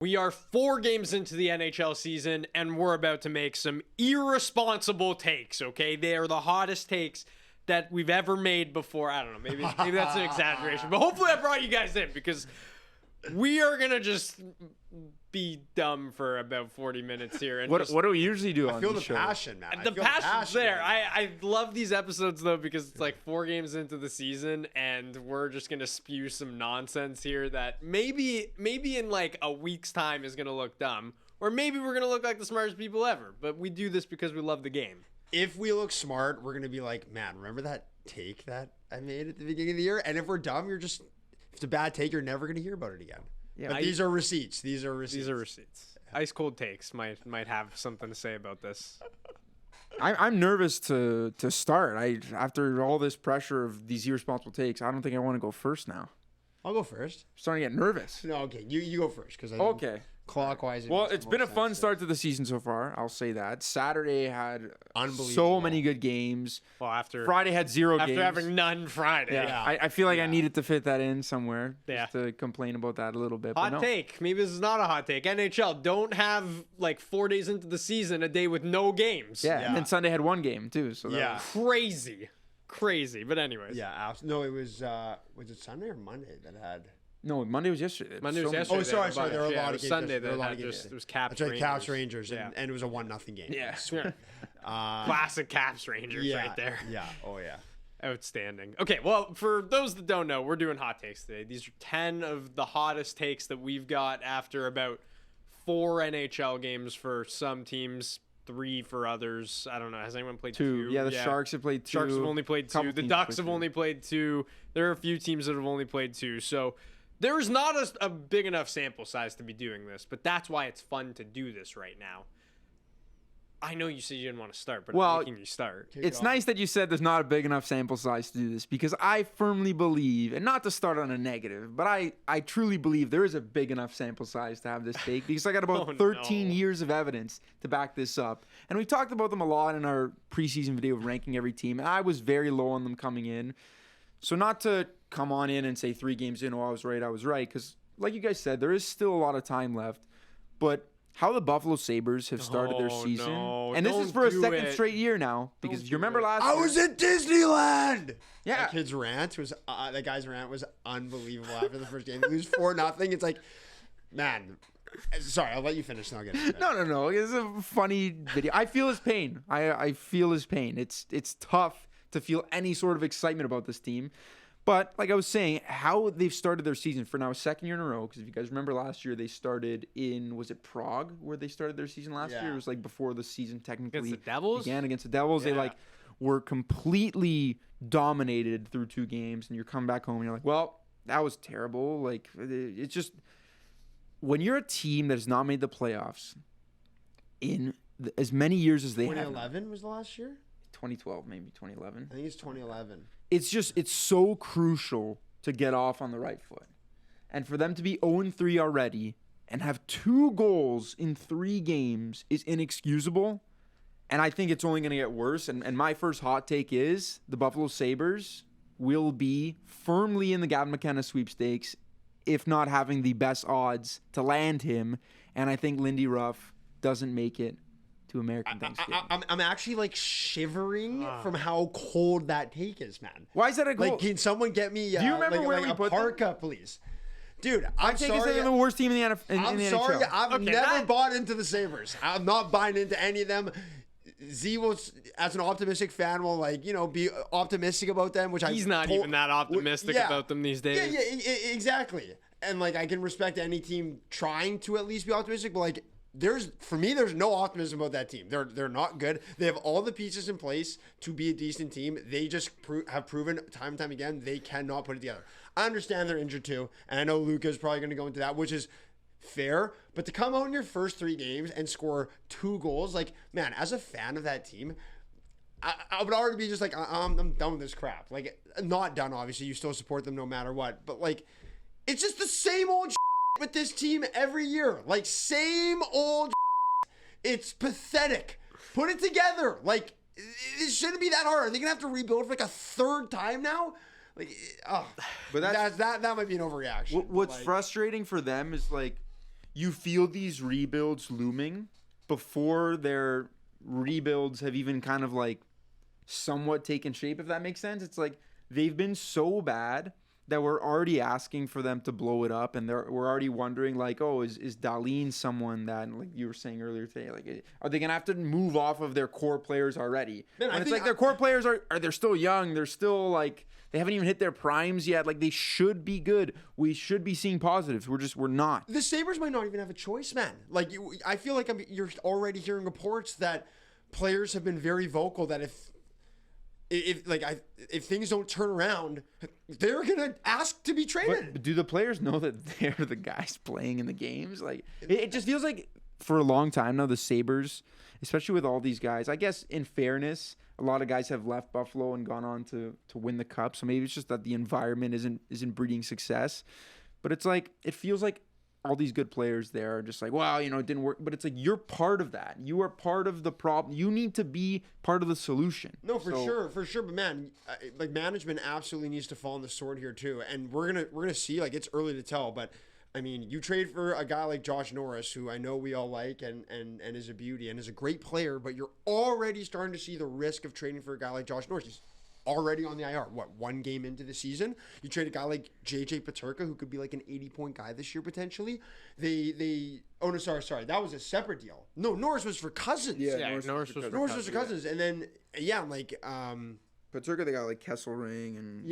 We are 4 games into the NHL season, and we're about to make some irresponsible takes, okay? They are the hottest takes that we've ever made before. I don't know, maybe that's an exaggeration, but hopefully I brought you guys in because we are going to just be dumb for about 40 minutes here. And what do we usually do on feel the show? passion, man. The passion's there. I love these episodes, though, because it's like 4 games into the season, and we're just going to spew some nonsense here that maybe in like a week's time is going to look dumb, or maybe we're going to look like the smartest people ever. But we do this because we love the game. If we look smart, we're going to be like, man, remember that take that I made at the beginning of the year? And if we're dumb, if it's a bad take, you're never going to hear about it again. Yeah, but these are receipts. These are receipts. Ice cold takes might have something to say about this. I'm nervous to start. After all this pressure of these irresponsible takes, I don't think I want to go first now. I'll go first. I'm starting to get nervous. No, okay. You go first because okay. Clockwise. Well, it's been a fun start to the season so far. I'll say that. Saturday had so many good games. Well, after Friday had 0 games. After having none Friday. Yeah. I feel like I needed to fit that in somewhere. Just to complain about that a little bit. Hot take. Maybe this is not a hot take. NHL, don't have like 4 days into the season a day with no games. Yeah. And then Sunday had 1 game too. So that was crazy. But anyways. Yeah. No, it was it Sunday or Monday that had... No, Monday was yesterday. Monday was yesterday. Oh, sorry. There were a lot of games. Sunday that it was Caps Rangers. That's right, Caps Rangers. and it was a 1-0 game. Yeah. Classic Caps Rangers right there. Yeah. Oh, yeah. Outstanding. Okay, well, for those that don't know, we're doing hot takes today. These are 10 of the hottest takes that we've got after about 4 NHL games for some teams, 3 for others. I don't know. Has anyone played 2? Yeah, the Sharks have played 2. Sharks have only played 2. The Ducks have only played 2. There are a few teams that have only played 2. So there's not a big enough sample size to be doing this, but that's why it's fun to do this right now. I know you said you didn't want to start, but I'm making you start. It's nice that you said there's not a big enough sample size to do this because I firmly believe, and not to start on a negative, but I truly believe there is a big enough sample size to have this take because I got about 13 years of evidence to back this up. And we talked about them a lot in our preseason video of ranking every team, and I was very low on them coming in. So not to come on in and say 3 games in, I was right, because like you guys said, there is still a lot of time left. But how the Buffalo Sabres have started their season, and this is for a second straight year now, because if you remember last year... I was at Disneyland! Yeah. That kid's rant was, that guy's rant was unbelievable after the first game. They lose 4-0. It's like, man... Sorry, I'll let you finish and I'll get it. No. It's a funny video. I feel his pain. I feel his pain. It's tough to feel any sort of excitement about this team. But like I was saying, how they've started their season for now a second year in a row, because if you guys remember last year, they started in, was it Prague where they started their season last year? It was like before the season technically against the Devils? began. Against the Devils. They like were completely dominated through 2 games, and you're coming back home and you're like, well, that was terrible. Like, it's just, when you're a team that has not made the playoffs in as many years as they have. 2011 was the last year? 2012, maybe 2011. I think it's 2011. It's so crucial to get off on the right foot. And for them to be 0-3 already and have 2 goals in 3 games is inexcusable. And I think it's only going to get worse. And my first hot take is the Buffalo Sabres will be firmly in the Gavin McKenna sweepstakes, if not having the best odds to land him. And I think Lindy Ruff doesn't make it to American Thanksgiving. I'm actually like shivering from how cold that take is, man. Why is that a goal? Like, can someone get me do you remember where we put parka, please? Dude, I'm sorry. I think it's the worst team in the NFL. I'm sorry. I've never bought into the Sabres. I'm not buying into any of them. Z was, as an optimistic fan, will be optimistic about them, which he's not even that optimistic about them these days. Yeah, exactly. And like, I can respect any team trying to at least be optimistic, but like, there's no optimism about that team. They're not good. They have all the pieces in place to be a decent team. They just have proven time and time again they cannot put it together. I understand they're injured too, and I know Luca is probably going to go into that, which is fair. But to come out in your first 3 games and score 2 goals, like, man, as a fan of that team, I would already be just like, I'm done with this crap. Like, not done, obviously. You still support them no matter what. But, like, it's just the same old with this team every year. Like, same old It's pathetic. Put it together. Like, it shouldn't be that hard. Are they going to have to rebuild for like a 3rd time now? Like, but that might be an overreaction. What's frustrating for them is, like, you feel these rebuilds looming before their rebuilds have even kind of like somewhat taken shape, if that makes sense. It's like they've been so bad that we're already asking for them to blow it up, and we're already wondering like, oh, is Dahlin someone that, like you were saying earlier today, like are they gonna have to move off of their core players already? Man, and it's like their core players are they're still young, they're still like they haven't even hit their primes yet. Like they should be good. We should be seeing positives. We're not. The Sabres might not even have a choice, man. Like I feel like you're already hearing reports that players have been very vocal that if things don't turn around, they're gonna ask to be traded. But do the players know that they're the guys playing in the games? Like it just feels like for a long time now, the Sabres, especially with all these guys, I guess in fairness, a lot of guys have left Buffalo and gone on to win the cup. So maybe it's just that the environment isn't breeding success. But it's like it feels like all these good players there are just like, wow, it didn't work. But it's like you're part of that. You are part of the problem. You need to be part of the solution. No, for sure. But man, like management absolutely needs to fall on the sword here too. And we're gonna see. Like it's early to tell, but I mean, you trade for a guy like Josh Norris, who I know we all like and is a beauty and is a great player, but you're already starting to see the risk of trading for a guy like Josh Norris. He's already on the IR. What, one game into the season? You trade a guy like JJ Peterka, who could be like an 80-point guy this year potentially. Oh no, sorry, that was a separate deal. No, Norris was for Cousins. Yeah, Norris was for Cousins, and then like Peterka, they got like Kesselring and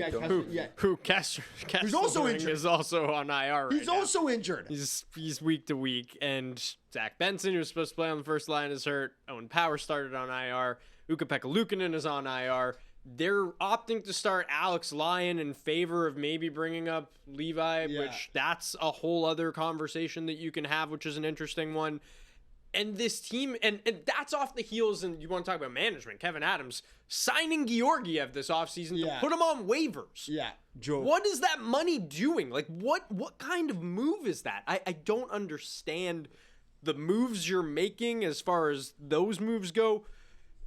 Kessler who's also injured. Is also on IR. He's also injured. He's week to week, and Zach Benson, who was supposed to play on the first line, is hurt. Owen Power started on IR. Ukko-Pekka Luukkonen is on IR. They're opting to start Alex Lyon in favor of maybe bringing up Levi, which that's a whole other conversation that you can have, which is an interesting one. And this team, and that's off the heels, and you want to talk about management, Kevin Adams signing Georgiev this offseason to put him on waivers. Yeah. Joe. What is that money doing? Like, what kind of move is that? I don't understand the moves you're making as far as those moves go.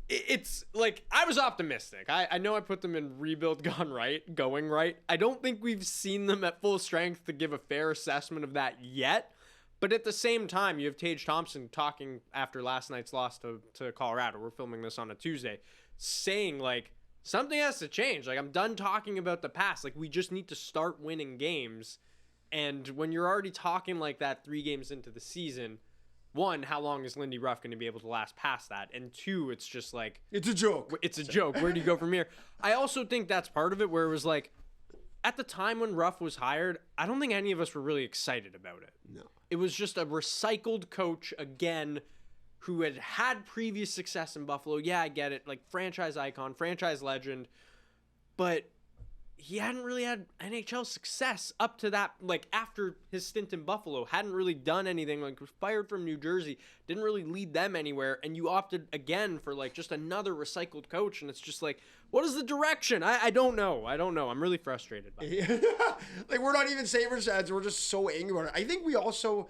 It's like, I was optimistic. I know I put them in rebuild going right. I don't think we've seen them at full strength to give a fair assessment of that yet. But at the same time, you have Tage Thompson talking after last night's loss to Colorado. We're filming this on a Tuesday, saying, like, something has to change. Like, I'm done talking about the past. Like, we just need to start winning games. And when you're already talking like that 3 games into the season, one, how long is Lindy Ruff going to be able to last past that? And two, it's just like... It's a joke. It's a joke. Where do you go from here? I also think that's part of it, where it was like, at the time when Ruff was hired, I don't think any of us were really excited about it. No. It was just a recycled coach, again, who had previous success in Buffalo. Yeah, I get it. Like, franchise icon, franchise legend. But he hadn't really had NHL success up to that, like, after his stint in Buffalo. Hadn't really done anything. Like, was fired from New Jersey. Didn't really lead them anywhere. And you opted, again, for, like, just another recycled coach. And it's just like, what is the direction? I don't know. I'm really frustrated by it. Like, we're not even Sabres fans. We're just so angry about it. I think we also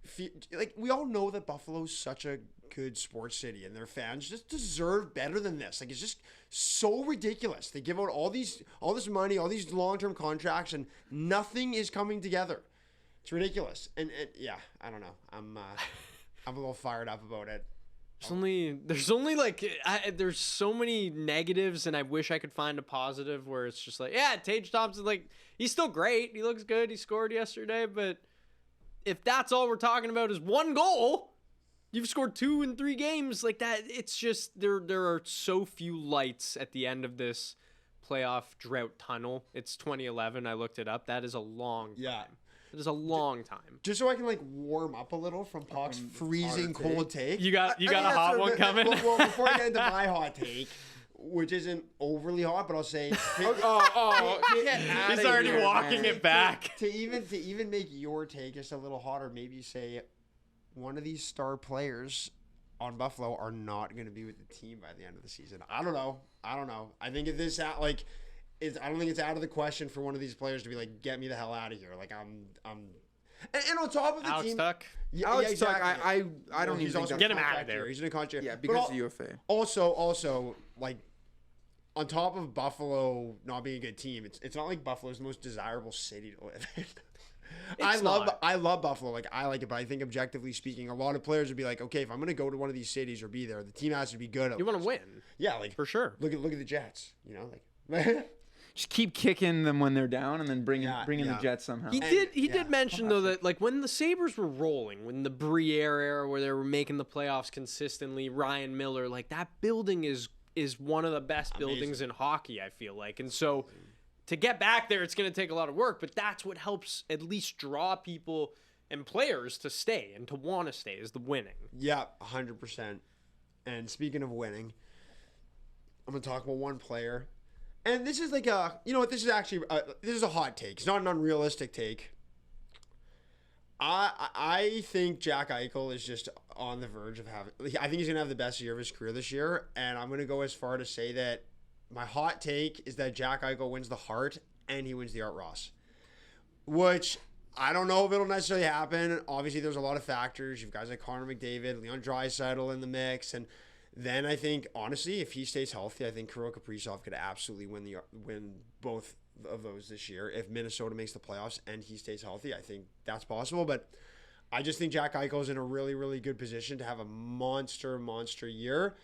feel, like, we all know that Buffalo's such a good sports city, and their fans just deserve better than this. Like, it's just so ridiculous. They give out all this money, all these long-term contracts, and nothing is coming together. It's ridiculous. And yeah, I don't know. I'm a little fired up about it. There's only like, there's so many negatives, and I wish I could find a positive where it's just like, yeah, Tage Thompson, like, he's still great. He looks good. He scored yesterday. But if that's all we're talking about is one goal, you've scored 2 in 3 games like that. It's just, there are so few lights at the end of this playoff drought tunnel. It's 2011. I looked it up. That is a long time. It is a long time. Just so I can, like, warm up a little from Puck's freezing cold take. You got a hot one coming? Well, before I get into my hot take, which isn't overly hot, but I'll say... He's already walking it back. To even make your take just a little hotter, maybe say one of these star players on Buffalo are not going to be with the team by the end of the season. I don't know. I think if this I don't think it's out of the question for one of these players to be like, get me the hell out of here. Like, I'm and on top of the Alex team, Tuck. Alex exactly. Tuck, I don't even think get him out of there. He's in a contract. Yeah, because of UFA. Also, like, on top of Buffalo not being a good team, it's not like Buffalo's the most desirable city to live in. I love Buffalo. Like, I like it, but I think objectively speaking, a lot of players would be like, okay, if I'm gonna go to one of these cities or be there, the team has to be good. You want to win. Yeah, like for sure. Look at the Jets. You know, like. Just keep kicking them when they're down, and then bring in the Jets somehow. He did mention though that like when the Sabres were rolling, when the Briere era where they were making the playoffs consistently, Ryan Miller, like that building is one of the best buildings in hockey. I feel like, and so to get back there, it's going to take a lot of work, but that's what helps at least draw people and players to stay and to want to stay is the winning. Yeah, 100%. And speaking of winning, I'm gonna talk about one player. And this is like this is actually this is a hot take. It's not an unrealistic take. I think Jack Eichel is just on the verge of having. I think he's gonna have the best year of his career this year, and I'm gonna go as far to say that my hot take is that Jack Eichel wins the Hart and he wins the Art Ross, which I don't know if it'll necessarily happen. Obviously, there's a lot of factors. You've guys like Connor McDavid, Leon Draisaitl in the mix, and then I think, honestly, if he stays healthy, I think Kirill Kaprizov could absolutely win both of those this year. If Minnesota makes the playoffs and he stays healthy, I think that's possible. But I just think Jack Eichel is in a really, really good position to have a monster year.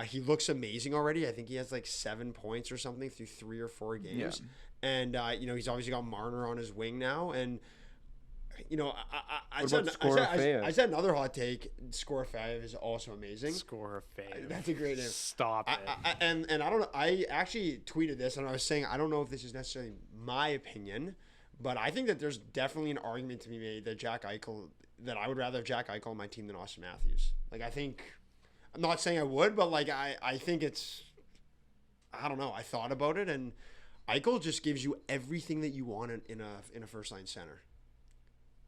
He looks amazing already. I think he has like 7 points or something through 3 or 4 games. Yeah. And, he's obviously got Marner on his wing now. And, I said another hot take. Score 5 is also amazing. Score 5. That's a great name. Stop it. And I don't know. I actually tweeted this, and I was saying I don't know if this is necessarily my opinion, but I think that there's definitely an argument to be made that I would rather have Jack Eichel on my team than Austin Matthews. Like I'm not saying I would, but like I think it's. I don't know. I thought about it, and Eichel just gives you everything that you want in a first line center.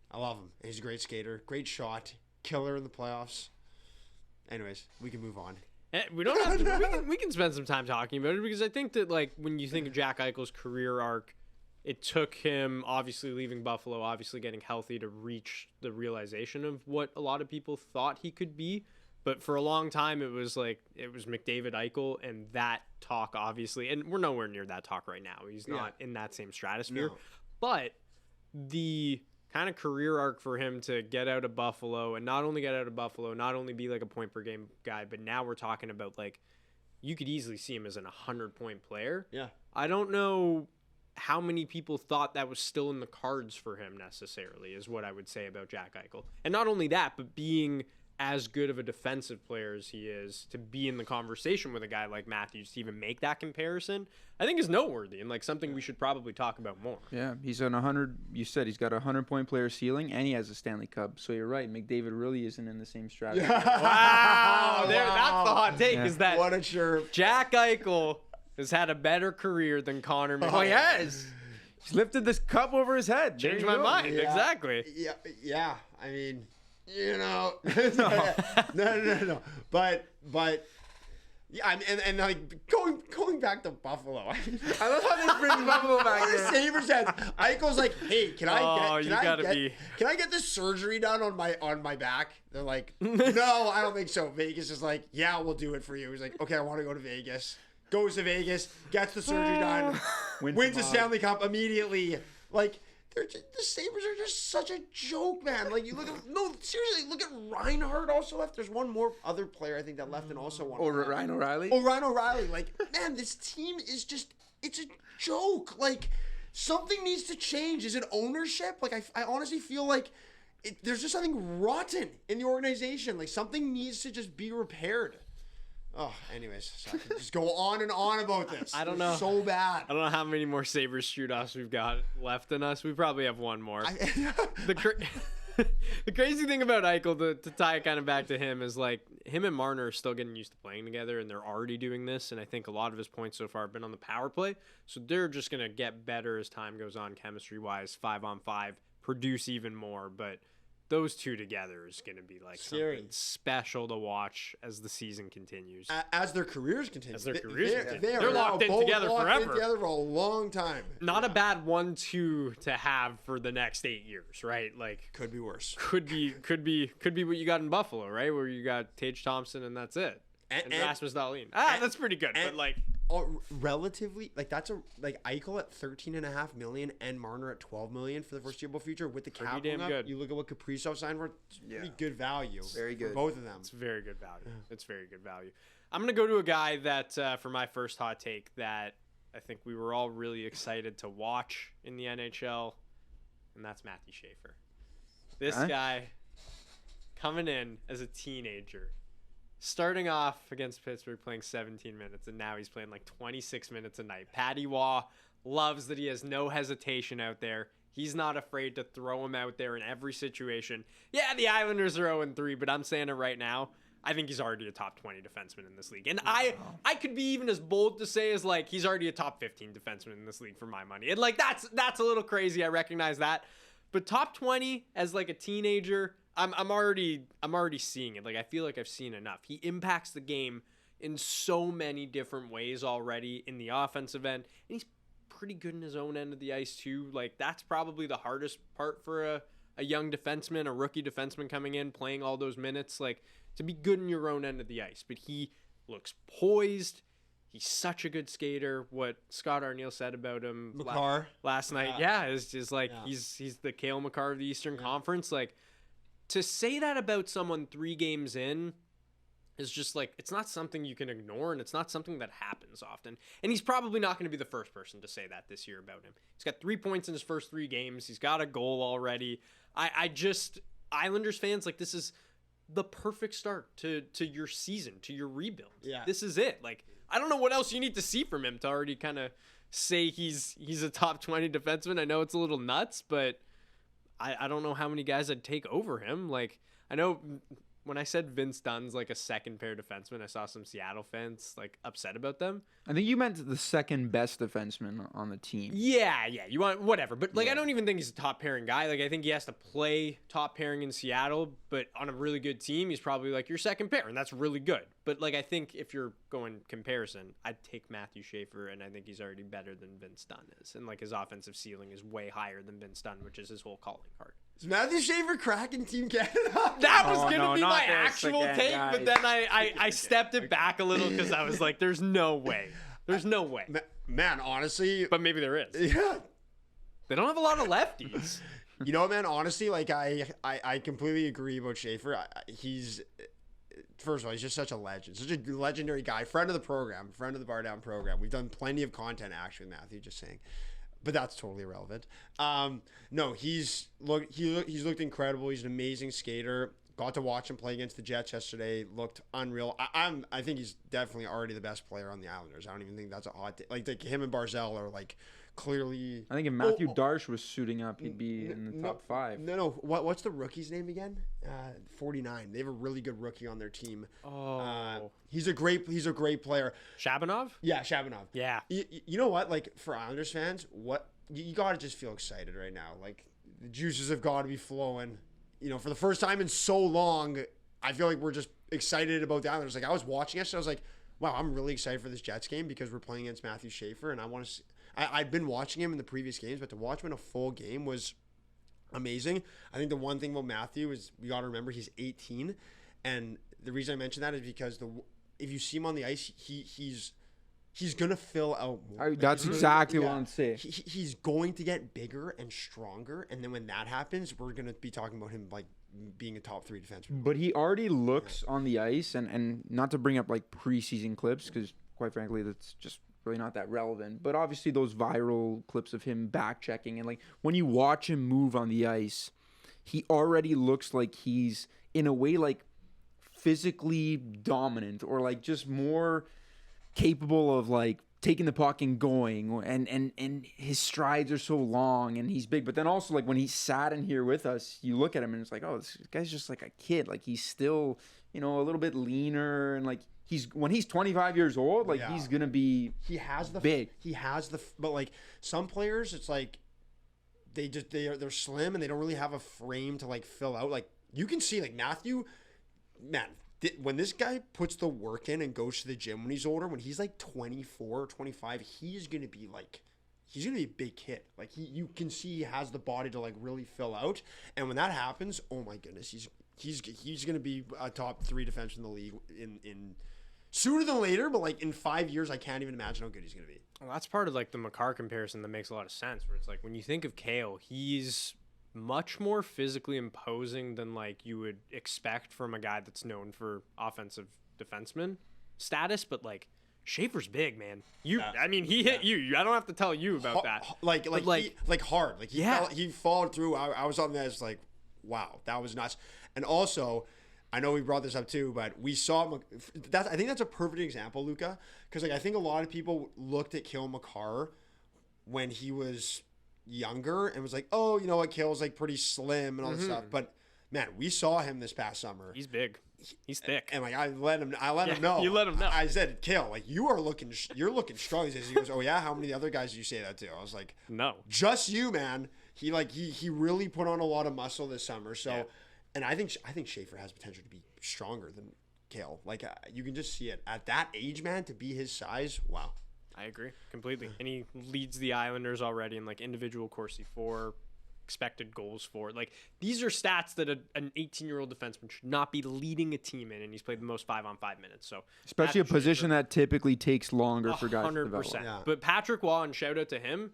I love him. He's a great skater, great shot, killer in the playoffs. Anyways, we can move on. We don't have to, we can spend some time talking about it because I think that like when you think of Jack Eichel's career arc, it took him obviously leaving Buffalo, obviously getting healthy to reach the realization of what a lot of people thought he could be. But for a long time, it was McDavid Eichel and that talk, obviously. And we're nowhere near that talk right now. He's not in that same stratosphere. No. But the kind of career arc for him to get out of Buffalo and not only get out of Buffalo, not only be like a point per game guy, but now we're talking about like you could easily see him as an 100-point player. Yeah. I don't know how many people thought that was still in the cards for him necessarily is what I would say about Jack Eichel. And not only that, but being as good of a defensive player as he is, to be in the conversation with a guy like Matthews to even make that comparison, I think is noteworthy and like something we should probably talk about more. Yeah, he's on 100. You said he's got a 100-point player ceiling, and he has a Stanley Cup. So you're right. McDavid really isn't in the same strategy. Wow, that's the hot take. Is that what a chirp. Jack Eichel has had a better career than Connor McDavid. Oh, he has. He's lifted this cup over his head. Changed my mind. Yeah. Exactly. Yeah. I mean. No. But yeah, and like going back to Buffalo. I love how they bring Buffalo back there. The Sabres heads. Eichel's like, hey, can I get this surgery done on my back? They're like, no, I don't think so. Vegas is like, yeah, we'll do it for you. He's like, okay, I want to go to Vegas. Goes to Vegas, gets the surgery done, wins the Stanley Cup immediately. Like. The Sabres are just such a joke, man. Like, you look at... No, seriously, look at Reinhart also left. There's one more other player, I think, that left and also won. Or Ryan O'Reilly? Oh, Ryan O'Reilly. Like, man, this team is just... It's a joke. Like, something needs to change. Is it ownership? Like, I honestly feel like there's just something rotten in the organization. Like, something needs to just be repaired. Oh, anyways, so I can just go on and on about this. I don't know. So bad. I don't know how many more Sabres shoot-offs we've got left in us. We probably have one more. The crazy thing about Eichel, to tie it kind of back to him, is like him and Marner are still getting used to playing together, and they're already doing this. And I think a lot of his points so far have been on the power play. So they're just going to get better as time goes on, chemistry-wise, 5-on-5, produce even more. But those two together is going to be like something special to watch as the season continues. As their careers continue. They're locked in together forever. Together for a long time. Not a bad 1-2 to have for the next 8 years, right? Like could be worse. Could be what you got in Buffalo, right? Where you got Tage Thompson and that's it. And Rasmus Dahlin. That's pretty good, but like relatively, like that's like Eichel at 13.5 million and Marner at 12 million for the foreseeable future with the cap damn up. good. You look at what Kaprizov signed for, it's pretty good value. Very good. For both of them. It's very good value. It's very good value. I'm going to go to a guy that, for my first hot take, that I think we were all really excited to watch in the NHL, and that's Matthew Schaefer. This guy coming in as a teenager, starting off against Pittsburgh playing 17 minutes, and now he's playing like 26 minutes a night. Patty Waugh loves that he has no hesitation out there. He's not afraid to throw him out there in every situation. Yeah, the Islanders are 0-3, but I'm saying it right now. I think he's already a top 20 defenseman in this league. And I could be even as bold to say as like he's already a top 15 defenseman in this league for my money. And like that's a little crazy. I recognize that. But top 20 as like a teenager, I'm already seeing it. Like I feel like I've seen enough. He impacts the game in so many different ways already in the offensive end. And he's pretty good in his own end of the ice too. Like that's probably the hardest part for a young defenseman, a rookie defenseman coming in, playing all those minutes. Like to be good in your own end of the ice. But he looks poised. He's such a good skater. What Scott Arniel said about him last night, is just like he's the Cale Makar of the Eastern Conference. Like to say that about someone 3 games in is just like it's not something you can ignore, and it's not something that happens often. And he's probably not going to be the first person to say that this year about him. He's got 3 points in his first 3 games. He's got a goal already. I just Islanders fans, like this is the perfect start to your season, to your rebuild. Yeah. This is it. Like, I don't know what else you need to see from him to already kind of say he's a top 20 defenseman. I know it's a little nuts, but I don't know how many guys I'd take over him. Like, I know when I said Vince Dunn's like a second pair defenseman, I saw some Seattle fans like upset about them. I think you meant the second best defenseman on the team. Yeah, you want whatever. But like I don't even think he's a top pairing guy. Like I think he has to play top pairing in Seattle, but on a really good team, he's probably like your second pair, and that's really good. But like I think if you're going comparison, I'd take Matthew Schaefer, and I think he's already better than Vince Dunn is. And like his offensive ceiling is way higher than Vince Dunn, which is his whole calling card. Is Matthew Schaefer cracking Team Canada? That was going to be my actual take, guys. But then I stepped it back a little because I was like, there's no way. There's no way. Man, honestly. But maybe there is. Yeah. They don't have a lot of lefties. You know what, man? Honestly, like I completely agree about Schaefer. He's, first of all, he's just such a legend. Such a legendary guy. Friend of the program. Friend of the BarDown program. We've done plenty of content, actually, with Matthew, just saying. But that's totally irrelevant. No, he's looked incredible. He's an amazing skater. Got to watch him play against the Jets yesterday. Looked unreal. I think he's definitely already the best player on the Islanders. I don't even think that's a hot take. Like him and Barzal are like clearly. I think if Matthew Darche was suiting up, he'd be in the top 5. No. What's the rookie's name again? 49. They have a really good rookie on their team. He's a great player. Shabanov? Yeah, Shabanov. Yeah. You know what? Like for Islanders fans, you gotta just feel excited right now. Like the juices have got to be flowing. You know, for the first time in so long, I feel like we're just excited about the Islanders. Like I was watching it, so I was like, wow, I'm really excited for this Jets game because we're playing against Matthew Schaefer, and I want to see. I'd been watching him in the previous games, but to watch him in a full game was amazing. I think the one thing about Matthew is we got to remember he's 18, and the reason I mention that is because if you see him on the ice, he's gonna fill out more. That's exactly what I'm saying. He's going to get bigger and stronger, and then when that happens, we're gonna be talking about him like being a top 3 defenseman. But he already looks on the ice, and not to bring up like preseason clips, because quite frankly, that's just really not that relevant. But obviously, those viral clips of him back checking, and like when you watch him move on the ice, he already looks like he's in a way like physically dominant, or like just more capable of like taking the puck and going, and his strides are so long and he's big. But then also like when he sat in here with us, you look at him and it's like, oh, this guy's just like a kid. Like he's still, you know, a little bit leaner, and like when he's 25 years old, like he's gonna be big. But like some players, it's like they're slim and they don't really have a frame to like fill out. Like you can see like Matthew, man. When this guy puts the work in and goes to the gym when he's older, when he's like 24 or 25, he's going to be a big kid. Like you can see he has the body to like really fill out. And when that happens, oh my goodness, he's going to be a top 3 defenseman in the league in sooner than later, but like in 5 years, I can't even imagine how good he's going to be. Well, that's part of like the Makar comparison that makes a lot of sense. Where it's like when you think of Kale, he's much more physically imposing than like you would expect from a guy that's known for offensive defenseman status. But like Schaefer's big, man. I mean, he hit you. I don't have to tell you about that. Like hard. Like he followed through. I was on that. It's like, wow, that was nuts. And also, I know we brought this up too, but we saw that. I think that's a perfect example, Luca, because like I think a lot of people looked at Cale Makar when he was younger and was like, oh, you know what, Cale's like pretty slim and all this stuff. But man, we saw him this past summer. He's big. He's thick. And like I let him know. You let him know. I said, Cale, like you're looking strong. He goes, oh yeah, how many other guys do you say that to? I was like, no, just you, man. He really put on a lot of muscle this summer. So. Yeah. And I think Schaefer has potential to be stronger than Cale. Like you can just see it at that age, man. To be his size, wow. I agree completely. And he leads the Islanders already in like individual Corsi for, expected goals for. Like these are stats that an 18-year-old defenseman should not be leading a team in, and he's played the most 5-on-5 minutes. So especially a position that typically takes longer for guys to develop. 100%. Yeah. But Patrick Waugh, and shout out to him.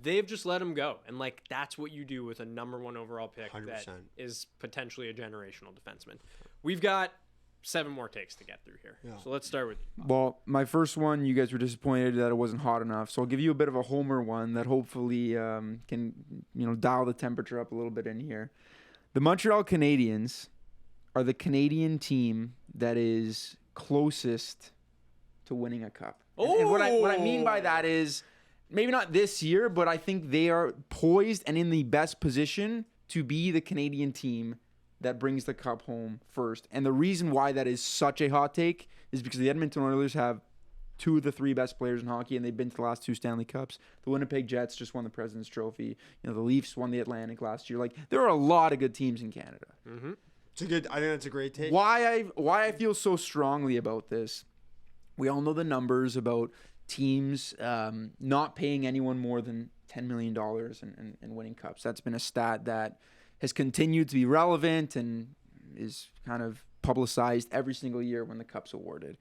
They've just let him go. And, like, that's what you do with a number 1 overall pick 100%. That is potentially a generational defenseman. We've got 7 more takes to get through here. Yeah. So let's start with you. Well, my first one, you guys were disappointed that it wasn't hot enough. So I'll give you a bit of a homer one that hopefully can, dial the temperature up a little bit in here. The Montreal Canadiens are the Canadian team that is closest to winning a cup. And what I mean by that is, maybe not this year, but I think they are poised and in the best position to be the Canadian team that brings the cup home first. And the reason why that is such a hot take is because the Edmonton Oilers have 2 of the 3 best players in hockey, and they've been to the last 2 Stanley Cups. The Winnipeg Jets just won the President's Trophy. The Leafs won the Atlantic last year. Like, there are a lot of good teams in Canada. Mm-hmm. I think that's a great take. Why I feel so strongly about this, we all know the numbers about teams not paying anyone more than $10 million and winning cups. That's been a stat that has continued to be relevant and is kind of publicized every single year when the cup's awarded.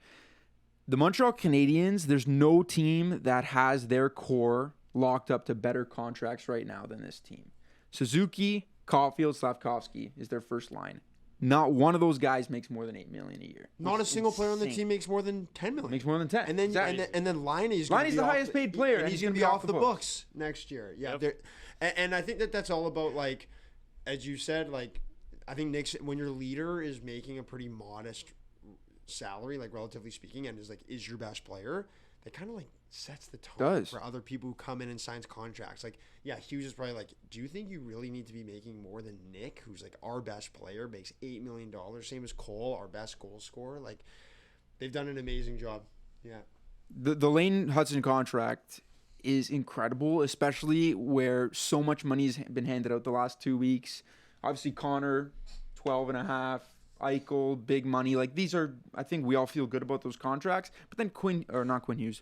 The Montreal Canadiens, there's no team that has their core locked up to better contracts right now than this team. Suzuki, Caulfield, Slavkovsky is their first line. Not one of those guys makes more than $8 million a year. Not a single player on the team makes more than $10 million. Makes more than 10. And then exactly. and then Liney's the highest paid player, and he's going to be off the books next year. Yeah, yep. And I think that's all about, like, as you said, like, I think Nick's, when your leader is making a pretty modest salary, like relatively speaking, and is your best player, that kind of like sets the tone for other people who come in and signs contracts. Like, yeah, Hughes is probably like, do you think you really need to be making more than Nick, who's like our best player, makes $8 million, same as Cole, our best goal scorer? Like, they've done an amazing job. Yeah. The Lane Hudson contract is incredible, especially where so much money has been handed out the last 2 weeks. Obviously, Connor, 12.5. Eichel, big money. Like, these are, I think we all feel good about those contracts. But then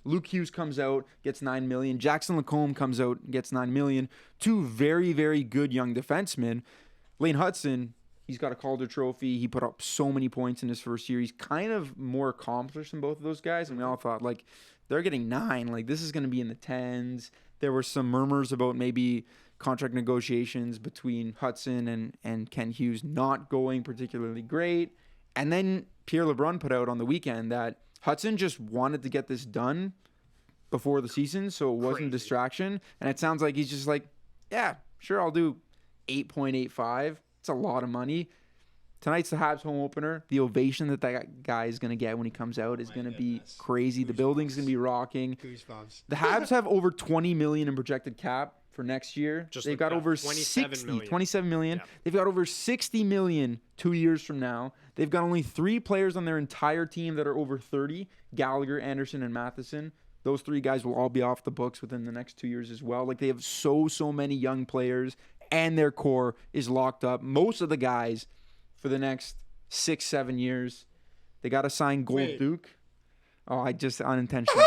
Luke Hughes comes out, gets $9 million. Jackson Lacombe comes out, gets $9 million. 2 very, very good young defensemen. Lane Hudson, he's got a Calder Trophy. He put up so many points in his first year. He's kind of more accomplished than both of those guys. And we all thought, like, they're getting 9. Like, this is going to be in the 10s. There were some murmurs about maybe contract negotiations between Hudson and Ken Hughes not going particularly great. And then Pierre LeBrun put out on the weekend that Hudson just wanted to get this done before the season, so it wasn't a distraction. And it sounds like he's just like, yeah, sure, I'll do 8.85. It's a lot of money. Tonight's the Habs home opener. The ovation that guy is going to get when he comes out is going to be crazy. The building's going to be rocking. Goosebumps. The Habs have over $20 million in projected cap for next year. They've got over 27 million. Yeah. They've got over 60 million 2 years from now. They've got only 3 players on their entire team that are over 30, Gallagher, Anderson, and Matheson. Those 3 guys will all be off the books within the next 2 years as well. Like, they have so many young players, and their core is locked up. Most of the guys for the next 6-7 years. They got to sign Duke. Oh, I just unintentionally.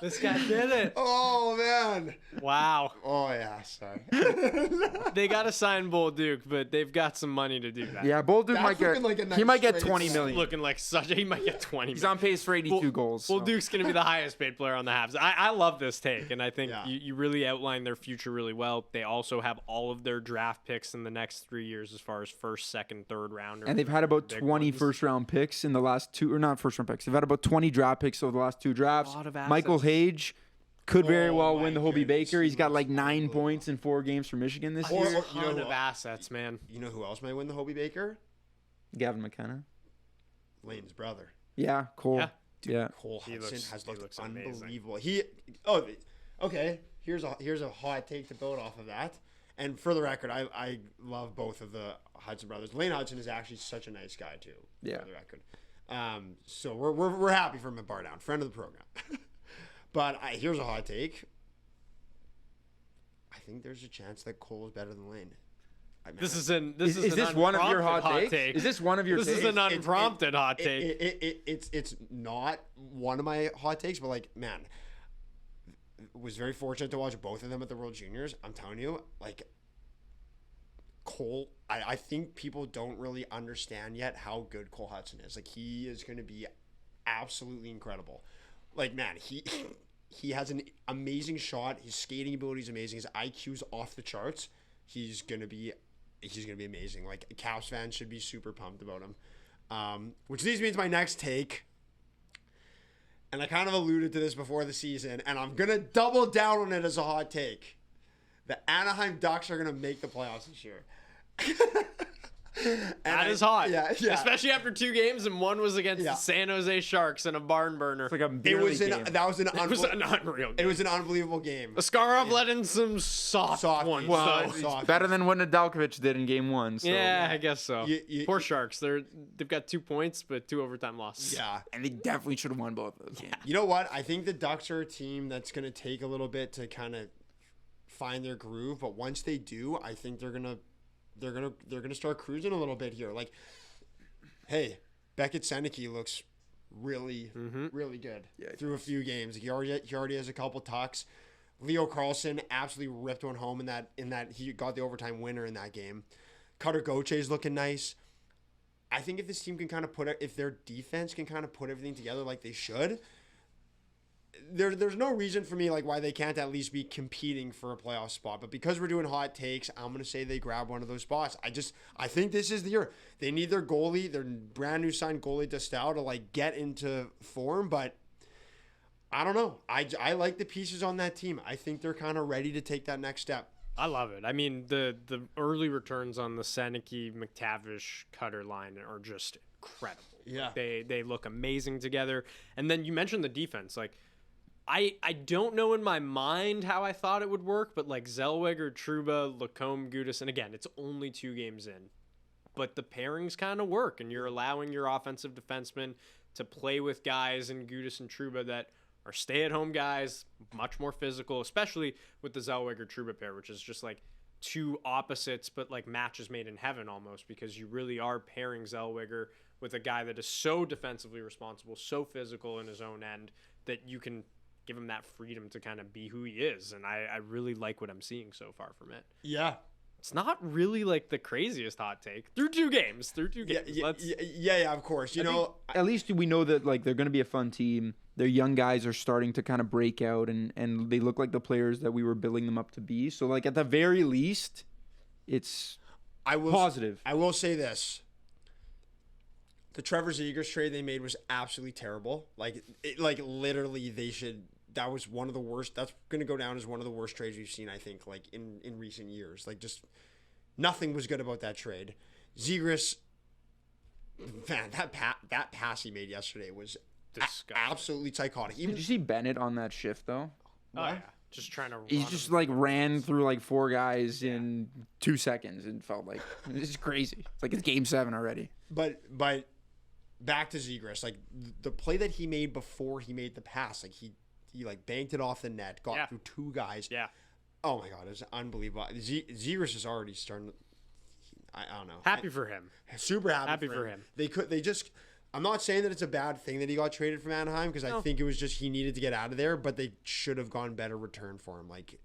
This guy did it. Oh Oh man. Wow. Oh yeah. Sorry. They got to sign Bull Duke, but they've got some money to do that. Yeah, Bolduc might get. looking like a nice he might get trade 20 for million. Looking like he might get 20. He's on pace for 82 goals. Bull so. Duke's going to be the highest paid player on the Habs. I love this take, and I think Yeah. you really outlined their future really well. They also have all of their draft picks in the next 3 years as far as first, second, third round. And they've had about big 20 ones. first-round picks in the last two, or not first-round picks. They've had about 20 draft picks over the last two drafts. A lot of assets. Michael Hage could very Oh well my win the Hobie goodness, Baker. He's got he like was 9 unbelievable. points in 4 games for Michigan this Or- year. A or- you know ton who of else- assets, man. You know who else might win the Hobie Baker? Gavin McKenna. Lane's brother. Yeah, Cole. Yeah. Yeah. Cole He Hudson looks- has he looked looks amazing. unbelievable. Okay. Here's a hot take to build off of that. And for the record, I love both of the Hudson brothers. Lane Hudson is actually such a nice guy too. Yeah. For the record. So we're happy for him at BarDown, friend of the program. But here's a hot take. I think there's a chance that Cole is better than Lane. This is Is an this one of your hot unprompted takes? Is this one of your This takes? is an unprompted hot take. It's not one of my hot takes, but like, man, was very fortunate to watch both of them at the World Juniors. I'm telling you, like, Cole, I think people don't really understand yet how good Cole Hudson is. Like, he is going to be absolutely incredible. Like, man, he has an amazing shot. His skating ability is amazing. His IQ's off the charts. He's gonna be amazing. Like, Caps fans should be super pumped about him. Which leads me to my next take. And I kind of alluded to this before the season, and I'm gonna double down on it as a hot take. The Anaheim Ducks are gonna make the playoffs this year. That is hot. Yeah. Especially after 2 games, and one was against Yeah. the San Jose Sharks in a barn burner. It's like a It beer was league an game. that was an It was an unreal it game. was an unbelievable game. Askarov let in some soft Soft ones. ones. though. Well, It's Soft. better than what Nedeljkovic did in game 1. So. Yeah, I guess so. You- Poor Sharks. They've got 2 points, but 2 overtime losses. Yeah. And they definitely should have won both of those games. You know what? I think the Ducks are a team that's going to take a little bit to kind of find their groove, but once they do, I think they're gonna start cruising a little bit here. Like, hey, Beckett Seneke looks really good through a few games. He already has a couple tucks. Leo Carlson absolutely ripped one home in that he got the overtime winner in that game. Cutter Gauthier looking nice. I think if this team can kind of if their defense can kind of put everything together like they should, there's no reason for me like why they can't at least be competing for a playoff spot. But because we're doing hot takes, I'm gonna say they grab one of those spots. I think this is the year. They need their goalie, their brand new signed goalie Destel, to like get into form. But I don't know. I like the pieces on that team. I think they're kind of ready to take that next step. I love it. I mean, the early returns on the Seneke, McTavish, Cutter line are just incredible. Yeah. They look amazing together. And then you mentioned the defense. Like, I don't know in my mind how I thought it would work, but like Zellweger, Trouba, Lacombe, Gudis, and again, it's only 2 games in, but the pairings kind of work, and you're allowing your offensive defensemen to play with guys in Gudis and Trouba that are stay-at-home guys, much more physical, especially with the Zellweger-Trouba pair, which is just like 2 opposites, but like matches made in heaven almost, because you really are pairing Zellweger with a guy that is so defensively responsible, so physical in his own end, that you can give him that freedom to kind of be who he is. And I really like what I'm seeing so far from it. Yeah. It's not really like the craziest hot take through 2 games. Yeah, of course. You know, At least we know that like they're going to be a fun team. Their young guys are starting to kind of break out, and they look like the players that we were building them up to be. So like at the very least, it's positive. I will say this. The Trevor Zegras trade they made was absolutely terrible. Like literally they should. That was one of the worst. That's going to go down as one of the worst trades we've seen, I think, like in recent years. Like, just nothing was good about that trade. Zegras, man, that pass he made yesterday was absolutely psychotic. Did you see Bennett on that shift though? Oh, yeah. Just trying to He run just him. like ran through like 4 guys in 2 seconds and felt like it's crazy. It's like it's game 7 already. But back to Zegras, like the play that he made before he made the pass, like he like banked it off the net, got through 2 guys. Yeah. Oh my God, it was unbelievable. Zegras is already starting. I don't know. Happy for him. Super happy for him. They just. I'm not saying that it's a bad thing that he got traded from Anaheim because I think it was just he needed to get out of there, but they should have gone better return for him. Like,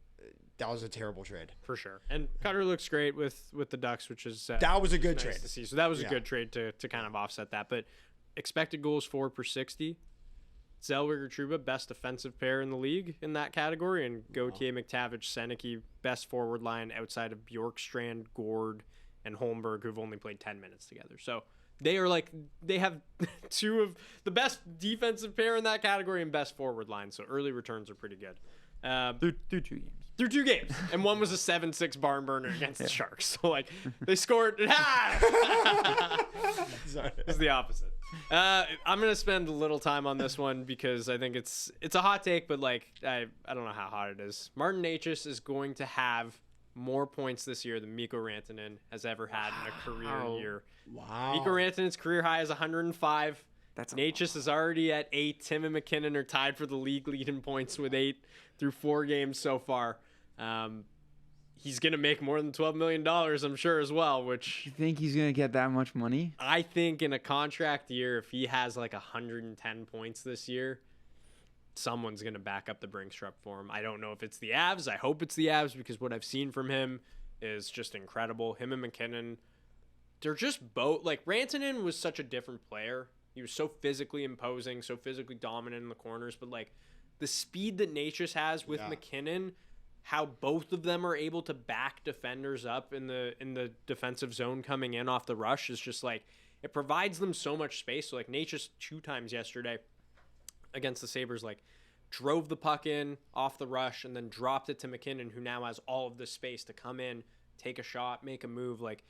that was a terrible trade. For sure. And Cutter looks great with the Ducks, which is that was a good nice trade to see. So that was a good trade to kind of offset that. But expected goals for per 60. Zellweger Trouba, best defensive pair in the league in that category, and Gauthier, McTavish, Seneke, best forward line outside of Bjorkstrand, Gord, and Holmberg, who've only played 10 minutes together. So they have two of the best defensive pair in that category and best forward line. So early returns are pretty good. Through 2 games. Through 2 games. And one was a 7-6 barn burner against the Sharks. So, like, they scored. It's the opposite. I'm going to spend a little time on this one because I think it's a hot take, but, like, I don't know how hot it is. Martin Necas is going to have more points this year than Mikko Rantanen has ever had in a career year. Wow. Mikko Rantanen's career high is 105. That's Necas is already at 8. Tim and MacKinnon are tied for the league lead in points with 8 through 4 games so far. He's going to make more than $12 million, I'm sure, as well, which... You think he's going to get that much money? I think in a contract year, if he has like 110 points this year, someone's going to back up the Brinks truck for him. I don't know if it's the Avs. I hope it's the Avs because what I've seen from him is just incredible. Him and MacKinnon, they're just both... Like, Rantanen was such a different player. He was so physically imposing, so physically dominant in the corners, but like the speed that Necas has with MacKinnon, how both of them are able to back defenders up in the defensive zone coming in off the rush is just like it provides them so much space. So like Necas 2 times yesterday against the Sabres, like drove the puck in off the rush and then dropped it to MacKinnon, who now has all of this space to come in, take a shot, make a move. Like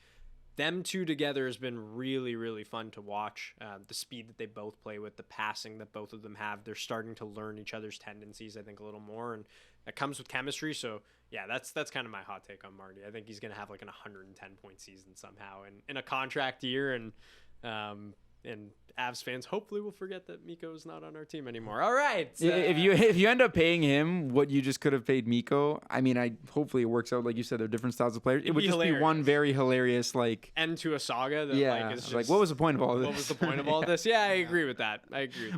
them two together has been really, really fun to watch. The speed that they both play with, the passing that both of them have, they're starting to learn each other's tendencies, I think, a little more, and that comes with chemistry. So, yeah, that's kind of my hot take on Marty. I think he's going to have like an 110-point season somehow in a contract year, and Avs fans hopefully will forget that Mikko is not on our team anymore. All right. If you end up paying him what you just could have paid Mikko, I mean, hopefully it works out. Like you said, they're different styles of players. It would just be one very hilarious, like... end to a saga that, like, is just... like, what was the point of all this? What was the point of all this? Yeah, I agree with that.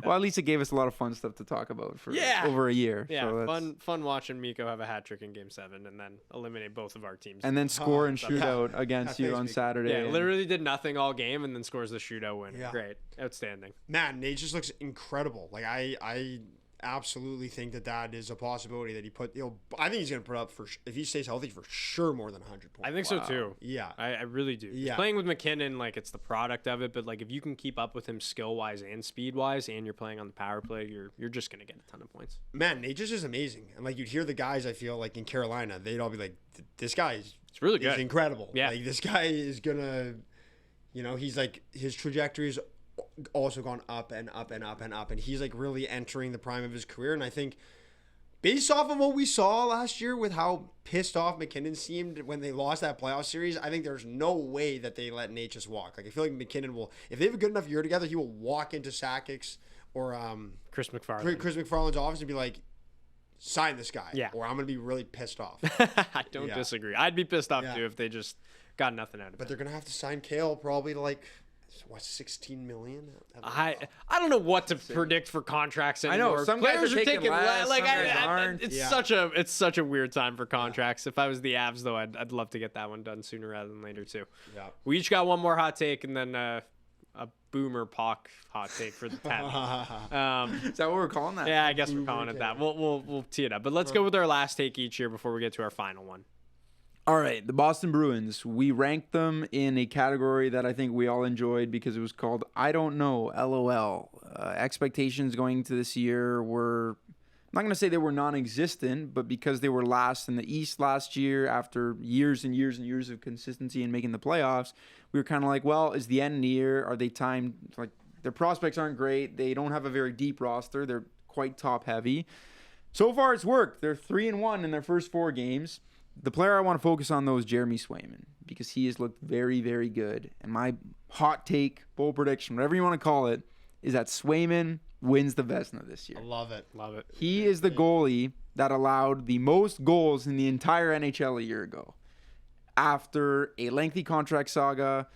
Well, at least it gave us a lot of fun stuff to talk about for over a year. Yeah, so fun watching Mikko have a hat trick in Game 7 and then eliminate both of our teams. And then score and shootout against you on Saturday. Yeah, literally did nothing all game and then scores the shootout win. Yeah. Great. Outstanding. Man, Nate just looks incredible. Like I absolutely think that is a possibility that he put. I think he's going to put up if he stays healthy for sure more than 100 points. I think so too. Yeah, I really do. Yeah. Playing with MacKinnon, like it's the product of it, but like if you can keep up with him skill wise and speed wise, and you're playing on the power play, you're just going to get a ton of points. Man, Nate just is amazing, and like you'd hear the guys. I feel like in Carolina, they'd all be like, "This guy is really good. He's incredible. Yeah, like this guy is gonna, he's like his trajectory's also gone up and up and up and up, and he's like really entering the prime of his career. And I think based off of what we saw last year with how pissed off MacKinnon seemed when they lost that playoff series, I think there's no way that they let Nate just walk. Like I feel like MacKinnon will, if they have a good enough year together, he will walk into Sakic's or Chris McFarland's office and be like, sign this guy, or I'm gonna be really pissed off. I don't disagree. I'd be pissed off too if they just got nothing out of it. But they're gonna have to sign Kale probably to like, what, $16 million? I don't know what to predict for contracts anymore. I know some players guys are taking less, like some guys aren't. It's such a weird time for contracts. If I was the Avs though, I'd love to get that one done sooner rather than later too. Yeah. We each got one more hot take and then a boomer Pock hot take for the 10. Is that what we're calling that? Yeah, I guess we're calling it that. We'll tee it up. But let's go with our last take each year before we get to our final one. All right, the Boston Bruins. We ranked them in a category that I think we all enjoyed because it was called I Don't Know, LOL. Expectations going into this year were, I'm not going to say they were non-existent, but because they were last in the East last year after years and years and years of consistency in making the playoffs, we were kind of like, well, is the end near? Are they timed? Like, their prospects aren't great. They don't have a very deep roster. They're quite top-heavy. So far, it's worked. They're 3-1 in their first 4 games. The player I want to focus on, though, is Jeremy Swayman because he has looked very, very good. And my hot take, bold prediction, whatever you want to call it, is that Swayman wins the Vezina this year. I love it. Love it. He is the goalie that allowed the most goals in the entire NHL a year ago. After a lengthy contract saga,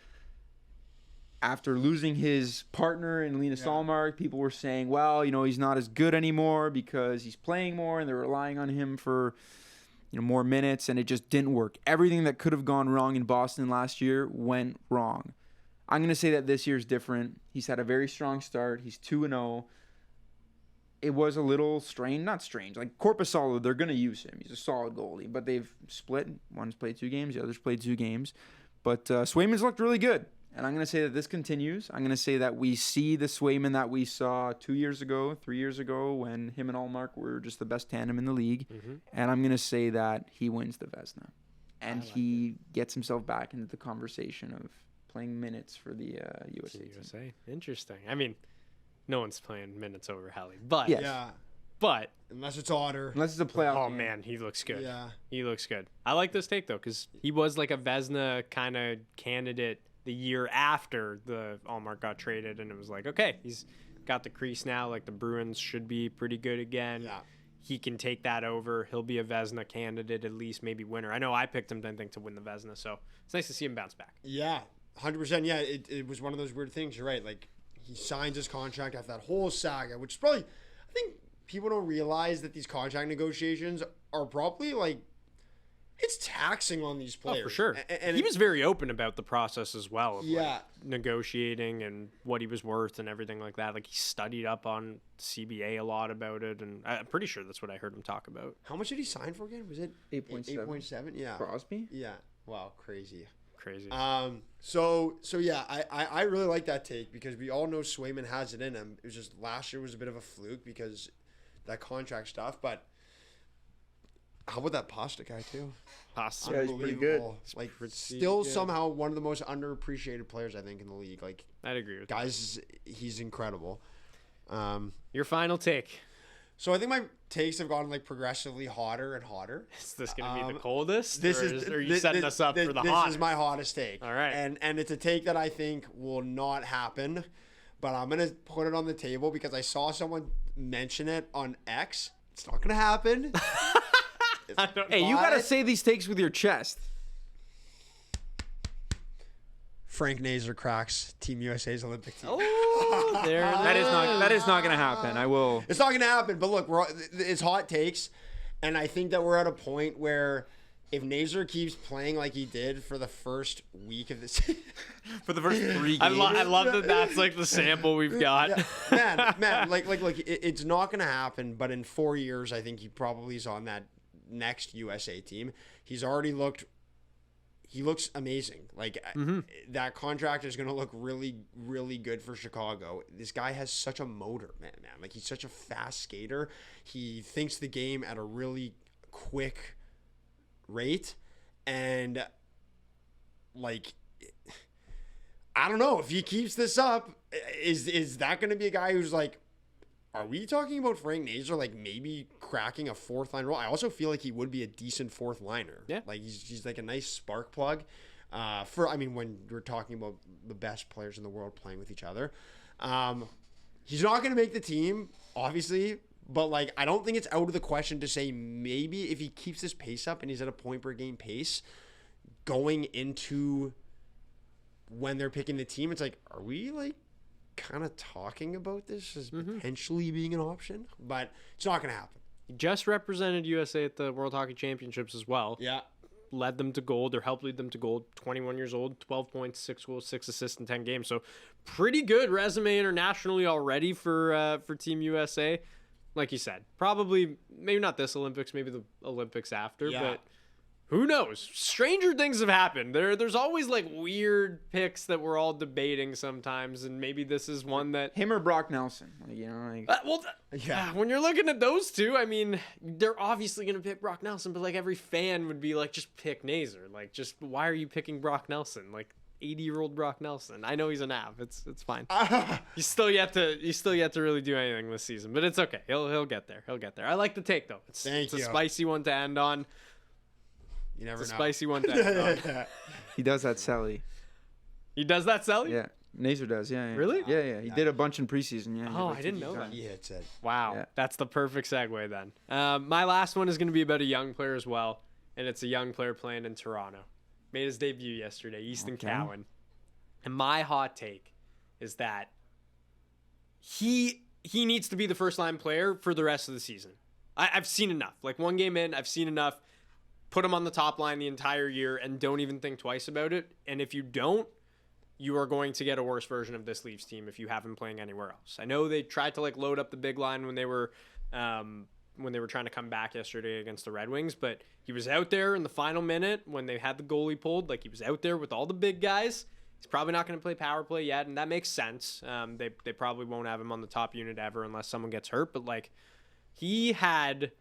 after losing his partner in Linus Ullmark, people were saying, well, he's not as good anymore because he's playing more and they're relying on him for more minutes, and it just didn't work. Everything that could have gone wrong in Boston last year went wrong. I'm going to say that this year's different. He's had a very strong start. He's 2-0. It was a little strange. Not strange. Like Korpisalo, they're going to use him. He's a solid goalie, but they've split. One's played 2 games. The other's played 2 games. But Swayman's looked really good. And I'm going to say that this continues. I'm going to say that we see the Swayman that we saw 2 years ago, 3 years ago, when him and Ullmark were just the best tandem in the league. Mm-hmm. And I'm going to say that he wins the Vezina. And he gets himself back into the conversation of playing minutes for the USA team. Interesting. I mean, no one's playing minutes over Helly. But, yeah. But unless it's Otter. Unless it's a playoff Oh, game. man, he looks good. Yeah. He looks good. I like this take, though, because he was like a Vezina kind of candidate the year after the Ullmark got traded, and it was like, okay, he's got the crease now. Like, the Bruins should be pretty good again. Yeah. He can take that over. He'll be a Vezina candidate, at least maybe winner. I know I picked him, didn't think, to win the Vezina, so it's nice to see him bounce back. Yeah, 100%. Yeah, it was one of those weird things. You're right. Like, he signs his contract after that whole saga, which is probably, I think people don't realize that these contract negotiations are probably, like, it's taxing on these players. Oh, for sure. And he was very open about the process as well. Of negotiating and what he was worth and everything like that. Like, he studied up on CBA a lot about it, and I'm pretty sure that's what I heard him talk about. How much did he sign for again? Was it 8.7? 8.7? Yeah. Crosby? Yeah. Wow, crazy. So yeah, I really like that take because we all know Swayman has it in him. It was just last year was a bit of a fluke because that contract stuff, but how about that Pasta guy too? Pasta, yeah, he's pretty good. Like, still good. Somehow one of the most underappreciated players I think in the league. Like, I'd agree with guys, he's incredible. Your final take. So I think my takes have gotten like progressively hotter and hotter. Is this going to be the coldest? Are you setting us up for the hottest? This is my hottest take. All right. And it's a take that I think will not happen, but I'm going to put it on the table because I saw someone mention it on X. It's not going to happen. Hey, you got to say these takes with your chest. Frank Nazar cracks Team USA's Olympic team. Oh, there. That is not going to happen. I will. It's not going to happen. But look, it's hot takes, and I think that we're at a point where if Nazar keeps playing like he did for the first week of this, for the first 3 games, I love that. That's like the sample we've got. Yeah. Man, like, it's not going to happen. But in 4 years, I think he probably is on that next USA team. He's already looked. He looks amazing. Like, that contract is going to look really, really good for Chicago. This guy has such a motor, man. Like, he's such a fast skater. He thinks the game at a really quick rate. And, like, I don't know. If he keeps this up, is that going to be a guy who's, like, are we talking about Frank Nazar, like, maybe cracking a fourth line role? I also feel like he would be a decent fourth liner. Yeah. Like, he's like a nice spark plug. When we're talking about the best players in the world playing with each other. He's not going to make the team, obviously, but, like, I don't think it's out of the question to say maybe if he keeps this pace up and he's at a point per game pace going into when they're picking the team, it's like, are we, like, kind of talking about this as potentially being an option, but it's not going to happen. He just represented USA at the World Hockey Championships as well. Yeah. Led them to gold, or helped lead them to gold. 21 years old, 12 points, 6 goals, 6 assists in 10 games. So pretty good resume internationally already for Team USA. Like you said, probably maybe not this Olympics, maybe the Olympics after, but who knows? Stranger things have happened. There's always like weird picks that we're all debating sometimes, and maybe this is one that him or Brock Nelson. When you're looking at those two, I mean, they're obviously gonna pick Brock Nelson, but like every fan would be like, just pick Nazar. Like, just why are you picking Brock Nelson? Like 80-year-old Brock Nelson. I know he's an av. It's fine. He's still yet to really do anything this season, but it's okay. He'll get there. I like the take though. It's a spicy one to end on. You never know. Spicy one to end on. He does that, Sally. He does that, Sally? Yeah. Nazar does, yeah. Really? Yeah. He did a bunch in preseason, yeah. Oh, I didn't know that. He hits it. Wow. Yeah. That's the perfect segue then. My last one is going to be about a young player as well, and it's a young player playing in Toronto. Made his debut yesterday, Easton Cowan. And my hot take is that he needs to be the first line player for the rest of the season. I've seen enough. Like, one game in, I've seen enough. Put him on the top line the entire year and don't even think twice about it. And if you don't, you are going to get a worse version of this Leafs team if you have him playing anywhere else. I know they tried to load up the big line when they were trying to come back yesterday against the Red Wings, but he was out there in the final minute when they had the goalie pulled. He was out there with all the big guys. He's probably not going to play power play yet, and that makes sense. They probably won't have him on the top unit ever unless someone gets hurt, but he had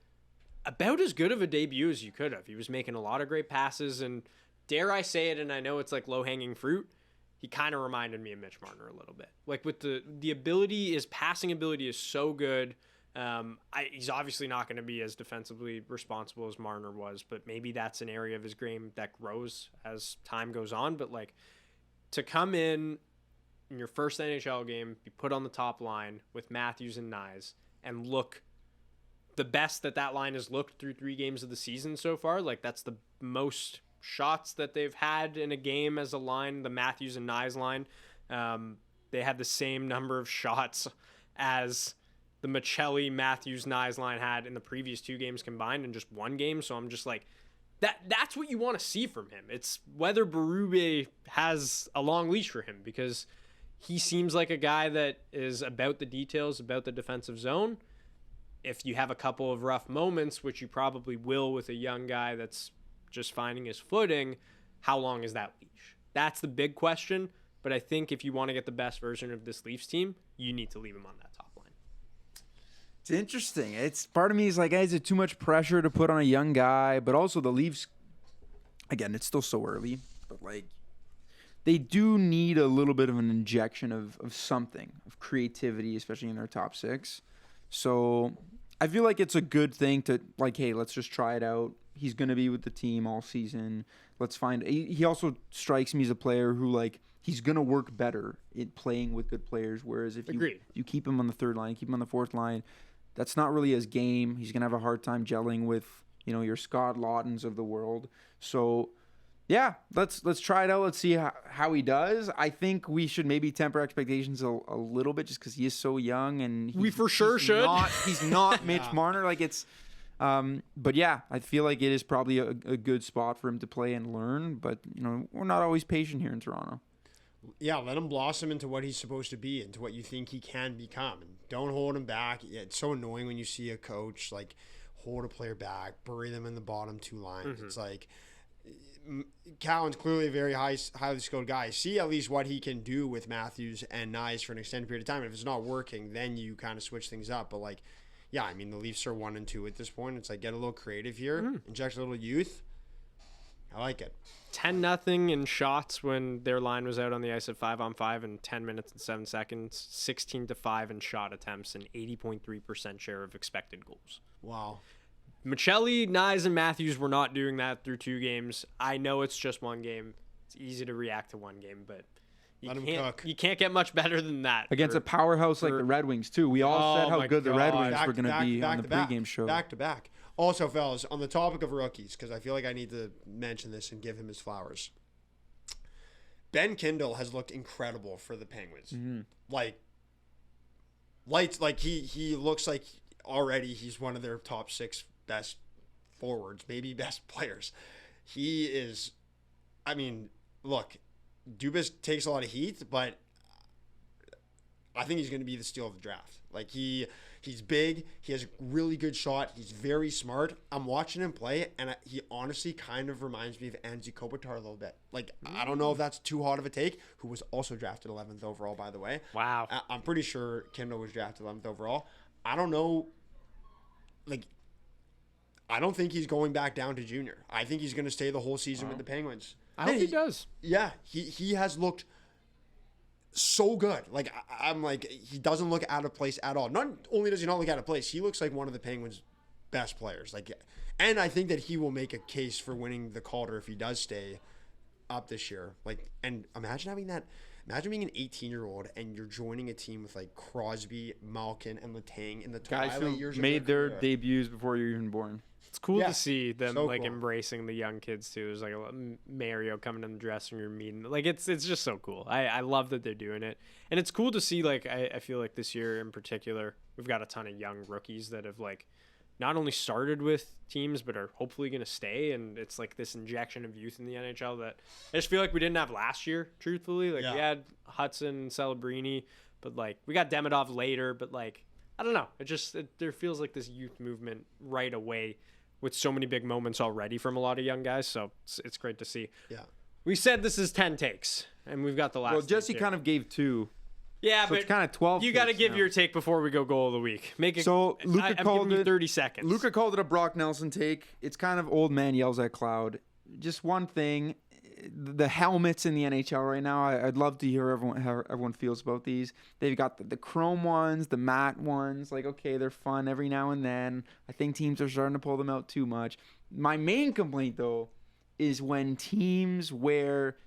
about as good of a debut as you could have. He was making a lot of great passes, and dare I say it, and I know it's low-hanging fruit, he kind of reminded me of Mitch Marner a little bit. With the ability, his passing ability is so good. He's obviously not going to be as defensively responsible as Marner was, but maybe that's an area of his game that grows as time goes on. But to come in your first NHL game, be put on the top line with Matthews and Nyes, and look the best that line has looked through 3 games of the season so far. That's the most shots that they've had in a game as a line, the Matthews and Nyes line. They had the same number of shots as the Michelli, Matthews, Nyes line had in the previous 2 games combined in just 1 game. So I'm just that's what you want to see from him. It's whether Berube has a long leash for him, because he seems like a guy that is about the details, about the defensive zone. If you have a couple of rough moments, which you probably will with a young guy that's just finding his footing, how long is that leash? That's the big question. But I think if you want to get the best version of this Leafs team, you need to leave him on that top line. It's interesting. Part of me is is it too much pressure to put on a young guy? But also the Leafs, again, it's still so early, but they do need a little bit of an injection of something, of creativity, especially in their top 6. So I feel like it's a good thing to hey, let's just try it out. He's going to be with the team all season. Let's find. He also strikes me as a player who he's going to work better in playing with good players. Whereas if you keep him on the 3rd line, keep him on the 4th line, that's not really his game. He's going to have a hard time gelling with your Scott Laughtons of the world. So yeah, let's try it out. Let's see how he does. I think we should maybe temper expectations a little bit just because he is so young, and we for sure should. He's not Mitch Marner. But yeah, I feel like it is probably a good spot for him to play and learn. But we're not always patient here in Toronto. Yeah, let him blossom into what he's supposed to be, into what you think he can become, and don't hold him back. Yeah, it's so annoying when you see a coach hold a player back, bury them in the bottom 2 lines. It's Cowan's clearly a very highly skilled guy. See at least what he can do with Matthews and Nyes for an extended period of time. And if it's not working, then you kind of switch things up. But yeah, I mean, the Leafs are 1-2 at this point. It's get a little creative here, inject a little youth. I like it. 10-0 in shots when their line was out on the ice at 5-on-5 in 10 minutes and 7 seconds. 16-5 in shot attempts and 80.3% share of expected goals. Wow. Michelli, Nyes, and Matthews were not doing that through 2 games. I know it's just 1 game. It's easy to react to 1 game, but you can't get much better than that. Against a powerhouse like the Red Wings, too. We all said how good the Red Wings were going to be on the pregame show. Back to back. Also, fellas, on the topic of rookies, because I feel like I need to mention this and give him his flowers. Ben Kindle has looked incredible for the Penguins. Mm-hmm. He looks like already he's one of their top 6 best forwards, maybe best players. He is, look, Dubas takes a lot of heat, but I think he's going to be the steal of the draft. He's big. He has a really good shot. He's very smart. I'm watching him play, and he honestly kind of reminds me of Anze Kopitar a little bit. I don't know if that's too hot of a take, who was also drafted 11th overall, by the way. Wow. I'm pretty sure Kindle was drafted 11th overall. I don't know. I don't think he's going back down to junior. I think he's going to stay the whole season with the Penguins. I hope he does. Yeah, he has looked so good. He doesn't look out of place at all. Not only does he not look out of place, he looks like one of the Penguins' best players. And I think that he will make a case for winning the Calder if he does stay up this year. And imagine having that. Imagine being an 18-year-old and you're joining a team with Crosby, Malkin, and Letang in the guys twilight who years made of their career. debuts before you were even born. It's cool Yeah, to see them so like cool. embracing the young kids too. There's like Mario coming in the dressing room meeting. Like it's just so cool. I love that they're doing it, and it's cool to see. Like I feel like this year in particular, we've got a ton of young rookies that have like not only started with teams but are hopefully going to stay. And it's like this injection of youth in the NHL that I just feel like we didn't have last year. Truthfully, like we had Hudson, Celebrini, but like we got Demidov later. But like I don't know. There feels like this youth movement right away, with so many big moments already from a lot of young guys. So it's great to see. Yeah. We said this is 10 takes, and we've got the last. Well, Jesse take kind of gave 2. Yeah, So but it's kind of 12. you got to takes give now. your take before we go goal of the week. Make it. So Luca I'm called giving you it 30 seconds. Luca called it a Brock Nelson take. It's kind of old man yells at cloud. Just one thing, the helmets in the NHL right now. I'd love to hear how everyone feels about these. They've got the chrome ones, the matte ones. Like, okay, they're fun every now and then. I think teams are starting to pull them out too much. My main complaint though is when teams wear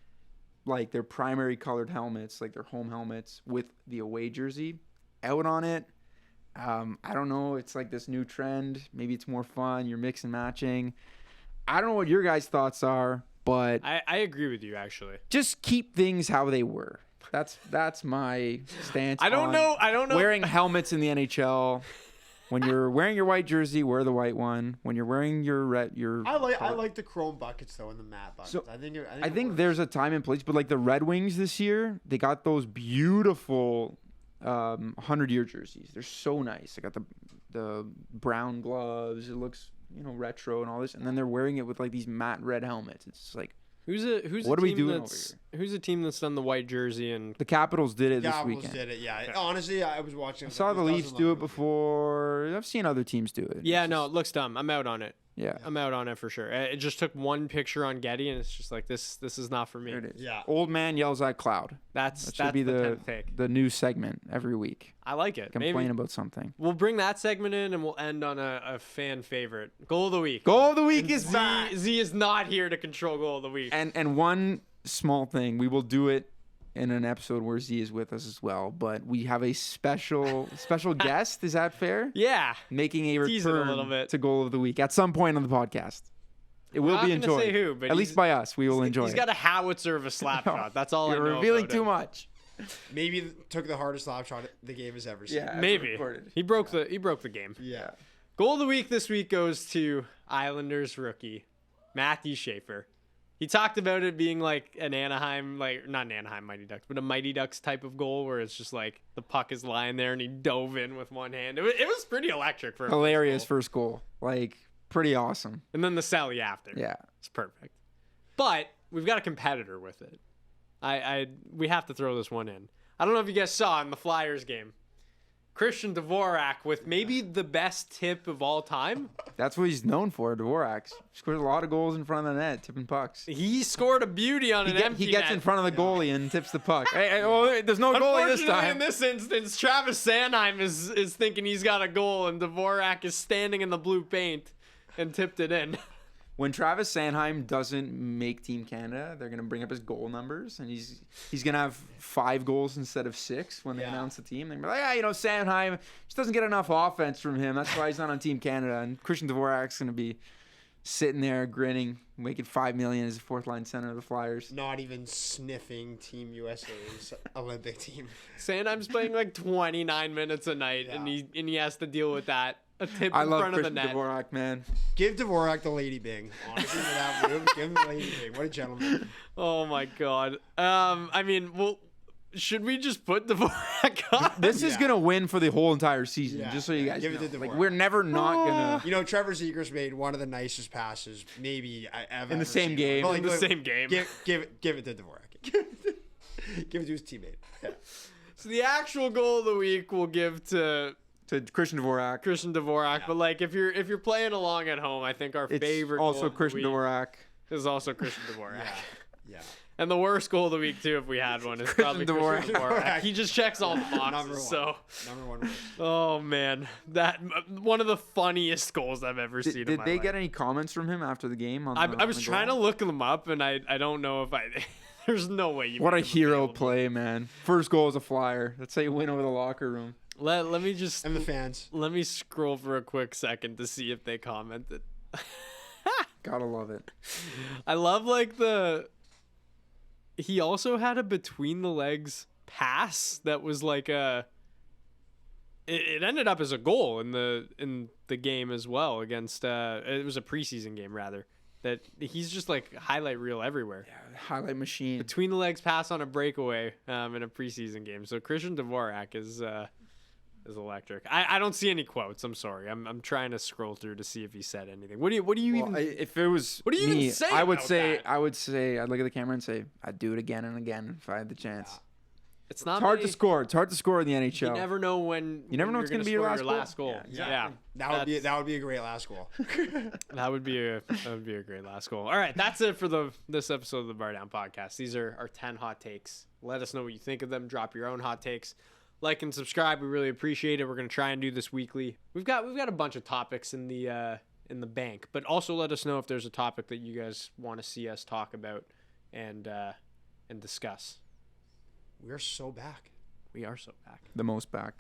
like their primary colored helmets, like their home helmets with the away jersey out on it. I don't know. It's like this new trend. Maybe it's more fun. You're mix and matching. I don't know what your guys' thoughts are, but I agree with you actually. just keep things how they were. That's my stance. I don't know. Wearing helmets in the NHL. When you're wearing your white jersey, wear the white one. When you're wearing your red, I like the chrome buckets though and the matte buckets. So, I think I think there's a time and place, but like the Red Wings this year, they got those beautiful 100-year jerseys. They're so nice. They got the brown gloves. It looks retro and all this, and then they're wearing it with like these matte red helmets. It's just like What are we doing over here? Who's a team that's done the white jersey and the Capitals did it this Capitals weekend. did it. Yeah. Honestly, I was watching. I saw the Leafs do it before. I've seen other teams do it. yeah, It's no, just- it looks dumb. I'm out on it. Yeah. I'm out on it for sure. It just took one picture on Getty, and it's just like this is not for me. There it is. Yeah. Old man yells at cloud. That That should that's be the the 10th take. the new segment every week. I like it. Complain Maybe about something. we'll bring that segment in, and we'll end on a fan favorite goal of the week. Goal of the week And is back. Z is not here to control goal of the week. And one small thing, we will do it in an episode where Z is with us as well. But we have a special guest. Is that fair? Yeah, Making a Tease it a return little bit. to goal of the week at some point on the podcast. It will not be gonna enjoyed. say who, but at least by us, we will enjoy He's it. got a howitzer of a slap shot. That's all I You're know. revealing about too him. much. Maybe took the hardest slap shot the game has ever seen. Yeah, Maybe recorded. he broke the game. Yeah. Goal of the week this week goes to Islanders rookie Matthew Schaefer. He talked about it being like an Anaheim, like not an Anaheim Mighty Ducks, but a Mighty Ducks type of goal where it's just like the puck is lying there and he dove in with one hand. It was pretty electric for a Hilarious first goal. first goal. Like, pretty awesome. And then the Sally after. Yeah. It's perfect. But we've got a competitor with it. We have to throw this one in. I don't know if you guys saw in the Flyers game. Christian Dvorak with maybe the best tip of all time. That's what he's known for, Dvorak. Scores a lot of goals in front of the net, tipping pucks. He scored a beauty on an empty He gets net. in front of the goalie and tips the puck. Hey, well, there's no goalie this Unfortunately, time. in this instance, Travis Sanheim is thinking he's got a goal, and Dvorak is standing in the blue paint and tipped it in. When Travis Sanheim doesn't make Team Canada, they're gonna bring up his goal numbers, and he's gonna have 5 goals instead of 6 when they announce the team. They're gonna be like, Sanheim just doesn't get enough offense from him. That's why he's not on Team Canada. And Christian Dvorak's gonna be sitting there grinning, making $5 million as a 4th line center of the Flyers. Not even sniffing Team USA's Olympic team. Sanheim's playing like 29 minutes a night, and he has to deal with that. A tip I in love front of the Christian net. Dvorak, man. Give Dvorak the lady bing. Honestly, for that move, give him the lady bing. What a gentleman. Oh my god. I mean, well, should we just put Dvorak on? This is gonna win for the whole entire season, Yeah. just so you guys Give it know. to Like, Dvorak. we're never not gonna. Trevor Zegras made one of the nicest passes maybe I've In the ever same seen. game. But, In the same game. Give it to Dvorak. Give it to his teammate. Yeah. So the actual goal of the week we'll give to Christian Dvorak. Christian Dvorak, but like if you're playing along at home, I think our It's favorite goal also of the Christian week Dvorak. is also Christian Dvorak. Yeah. And the worst goal of the week too, if we had one, is probably Christian Dvorak. Dvorak. He just checks all the boxes. Number one. So, Number one. oh man, that one of the funniest goals I've ever seen. in Did my they life. get any comments from him after the game? I was trying to look them up, and I don't know if I. There's no way you. What a make them hero available. play, man. First goal as a Flyer. That's how you win over the locker room. Let me just And the fans. let me scroll for a quick second to see if they commented. Gotta love it. I love he also had a between the legs pass that was it ended up as a goal in the game as well against it was a preseason game rather, that he's just highlight reel everywhere. Yeah, highlight machine. Between the legs pass on a breakaway in a preseason game. So Christian Dvorak is electric. I don't see any quotes. I'm sorry. I'm trying to scroll through to see if he said anything. What do you even? If it was what do you me, even say? I would about say that? I'd look at the camera and say I'd do it again and again if I had the chance. It's not It's hard many- to score. It's hard to score in the NHL. You never know when. You never know when what's you're gonna be your score last goal. goal. Yeah, Yeah. that would be a great last goal. That would be a great last goal. All right, that's it for this episode of the BarDown podcast. These are our 10 hot takes. Let us know what you think of them. Drop your own hot takes. Like and subscribe. We really appreciate it. We're gonna try and do this weekly. We've got a bunch of topics in the bank, but also let us know if there's a topic that you guys want to see us talk about and discuss. We're so back. We are so back. The most back.